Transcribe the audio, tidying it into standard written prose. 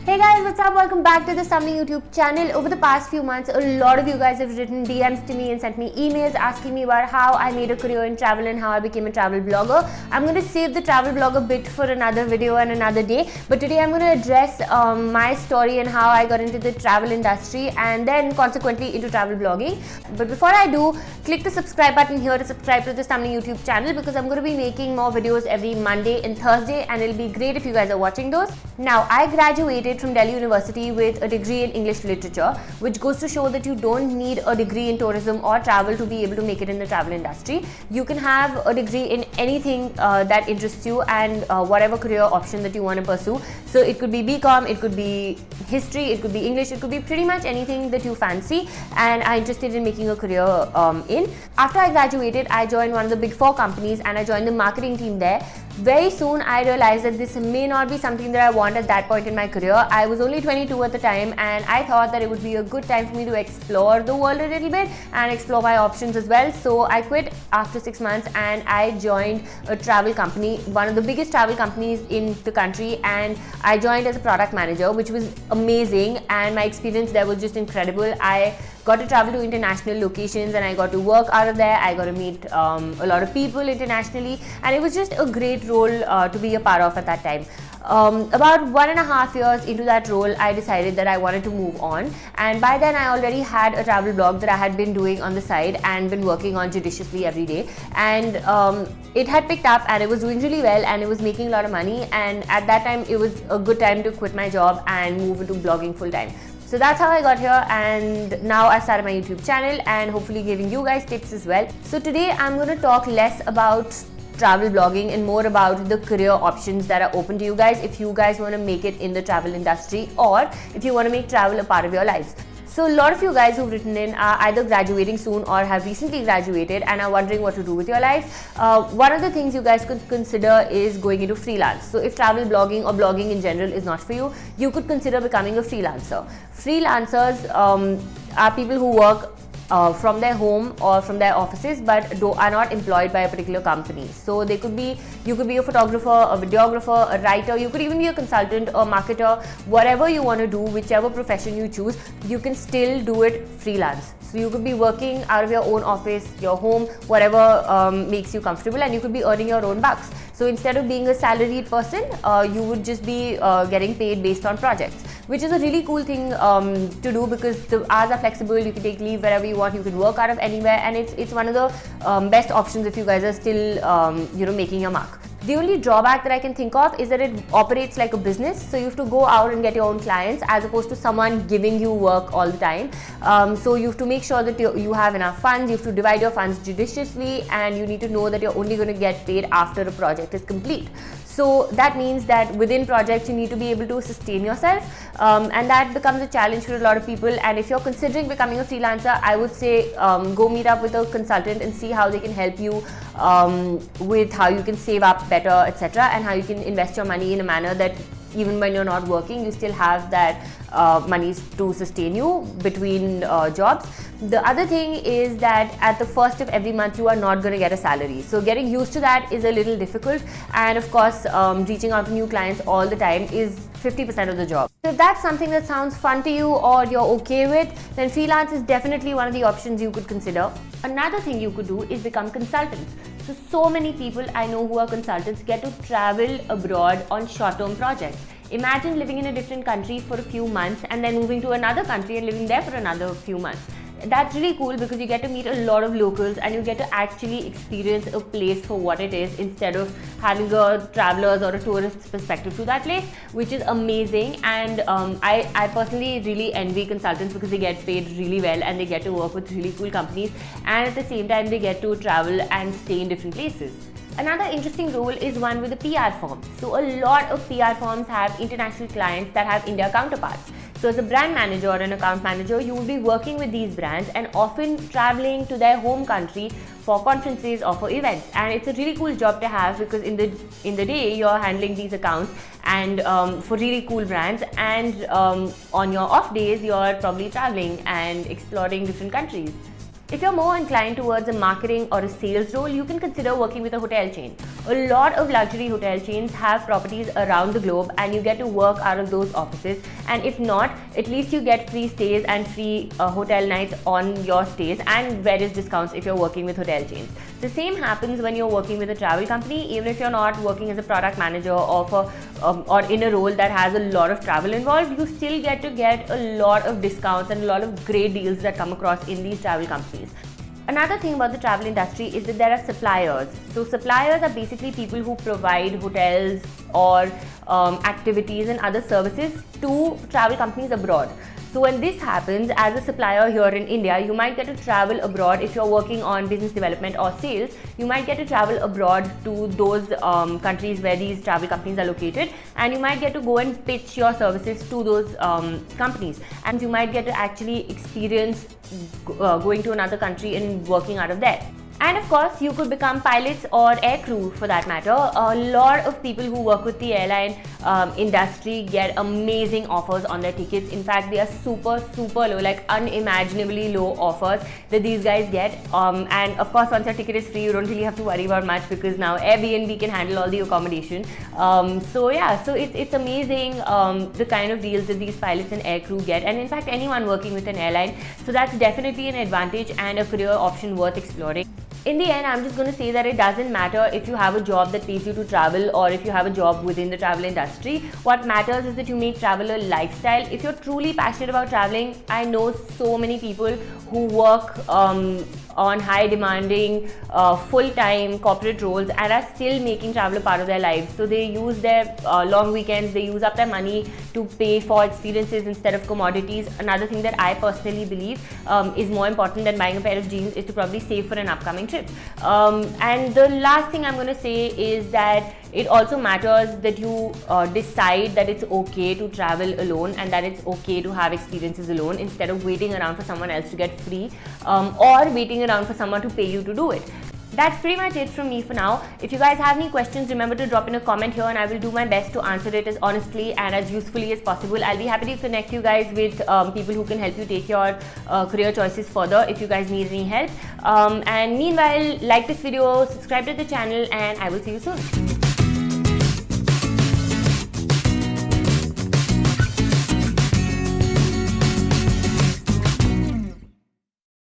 Hey guys, what's up? Welcome back to the Stumbling YouTube channel. Over the past few months, a lot of you guys have written DMs to me and sent me emails asking me about how I made a career in travel and how I became a travel blogger. I'm going to save the travel blogger bit for another video and another day, but today I'm going to address my story and how I got into the travel industry and then consequently into travel blogging. But before I do, click the subscribe button here to subscribe to the Stumbling YouTube channel because I'm going to be making more videos every Monday and Thursday, and it'll be great if you guys are watching those. Now, I graduated from Delhi University with a degree in English literature, which goes to show that you don't need a degree in tourism or travel to be able to make it in the travel industry. You can have a degree in anything that interests you and whatever career option that you want to pursue. So it could be BCom, it could be history, it could be English, it could be pretty much anything that you fancy and are interested in making a career in. After I graduated, I joined one of the big 4 companies and I joined the marketing team there. Very soon I realized that this may not be something that I want at that point in my career. I was only 22 at the time and I thought that it would be a good time for me to explore the world a little bit and explore my options as well. So I quit after 6 months and I joined a travel company, one of the biggest travel companies in the country, and I joined as a product manager, which was amazing, and my experience there was just incredible. I got to travel to international locations and I got to work out of there. I got to meet a lot of people internationally, and it was just a great role to be a part of at that time. About 1.5 years into that role, I decided that I wanted to move on, and by then I already had a travel blog that I had been doing on the side and been working on judiciously every day, and it had picked up and it was doing really well and it was making a lot of money, and at that time it was a good time to quit my job and move into blogging full time. So that's how I got here, and now I started my YouTube channel and hopefully giving you guys tips as well. So today I'm going to talk less about travel blogging and more about the career options that are open to you guys if you guys want to make it in the travel industry or if you want to make travel a part of your lives. So a lot of you guys who've written in are either graduating soon or have recently graduated and are wondering what to do with your life. One of the things you guys could consider is going into freelance. So if travel blogging or blogging in general is not for you, you could consider becoming a freelancer. Freelancers are people who work from their home or from their offices but are not employed by a particular company. So you could be a photographer, a videographer, a writer, you could even be a consultant or marketer. Whatever you want to do, whichever profession you choose, you can still do it freelance. So you could be working out of your own office, your home, whatever makes you comfortable, and you could be earning your own bucks. So instead of being a salaried person, you would just be getting paid based on projects, which is a really cool thing to do because the hours are flexible. You can take leave wherever you want. You can work out of anywhere, and it's one of the best options if you guys are still making your mark. The only drawback that I can think of is that it operates like a business. So you have to go out and get your own clients as opposed to someone giving you work all the time. So you have to make sure that you have enough funds, you have to divide your funds judiciously, and you need to know that you're only going to get paid after a project is complete. So that means that within projects you need to be able to sustain yourself, and that becomes a challenge for a lot of people. And if you're considering becoming a freelancer, I would say go meet up with a consultant and see how they can help you with how you can save up better, etc., and how you can invest your money in a manner that even when you're not working, you still have that money to sustain you between jobs. The other thing is that at the first of every month, you are not going to get a salary. So getting used to that is a little difficult. And of course, reaching out to new clients all the time is 50% of the job. So if that's something that sounds fun to you or you're okay with, then freelance is definitely one of the options you could consider. Another thing you could do is become consultants. So many people I know who are consultants get to travel abroad on short-term projects. Imagine living in a different country for a few months and then moving to another country and living there for another few months. That's really cool because you get to meet a lot of locals and you get to actually experience a place for what it is instead of having a traveler's or a tourist's perspective to that place, which is amazing. And I personally really envy consultants because they get paid really well and they get to work with really cool companies, and at the same time they get to travel and stay in different places. Another interesting role is one with a PR firm. So a lot of PR firms have international clients that have India counterparts. So as a brand manager or an account manager, you will be working with these brands and often traveling to their home country for conferences or for events. And it's a really cool job to have because in the day you're handling these accounts and for really cool brands, and on your off days you're probably traveling and exploring different countries. If you're more inclined towards a marketing or a sales role, you can consider working with a hotel chain. A lot of luxury hotel chains have properties around the globe and you get to work out of those offices, and if not, at least you get free stays and free hotel nights on your stays and various discounts if you're working with hotel chains. The same happens when you're working with a travel company. Even if you're not working as a product manager or in a role that has a lot of travel involved, you still get to get a lot of discounts and a lot of great deals that come across in these travel companies. Another thing about the travel industry is that there are suppliers. So suppliers are basically people who provide hotels or activities and other services to travel companies abroad. So when this happens, as a supplier here in India, you might get to travel abroad. If you're working on business development or sales, you might get to travel abroad to those countries where these travel companies are located, and you might get to go and pitch your services to those companies, and you might get to actually experience going to another country and working out of there. And of course, you could become pilots or air crew for that matter. A lot of people who work with the airline industry get amazing offers on their tickets. In fact, they are super low, like unimaginably low offers that these guys get. And of course, once your ticket is free, you don't really have to worry about much because now Airbnb can handle all the accommodation. So it's amazing the kind of deals that these pilots and air crew get, and in fact anyone working with an airline. So that's definitely an advantage and a career option worth exploring. In the end, I'm just going to say that it doesn't matter if you have a job that pays you to travel or if you have a job within the travel industry. What matters is that you make travel a lifestyle. If you're truly passionate about traveling, I know so many people who work on high demanding full-time corporate roles and are still making travel a part of their lives. So they use their long weekends, they use up their money to pay for experiences instead of commodities. Another thing that I personally believe is more important than buying a pair of jeans is to probably save for an upcoming trip. And the last thing I'm going to say is that it also matters that you decide that it's okay to travel alone and that it's okay to have experiences alone instead of waiting around for someone else to get free or waiting around for someone to pay you to do it. That's pretty much it from me for now. If you guys have any questions, remember to drop in a comment here and I will do my best to answer it as honestly and as usefully as possible. I'll be happy to connect you guys with people who can help you take your career choices further if you guys need any help. And meanwhile, like this video, subscribe to the channel, and I will see you soon.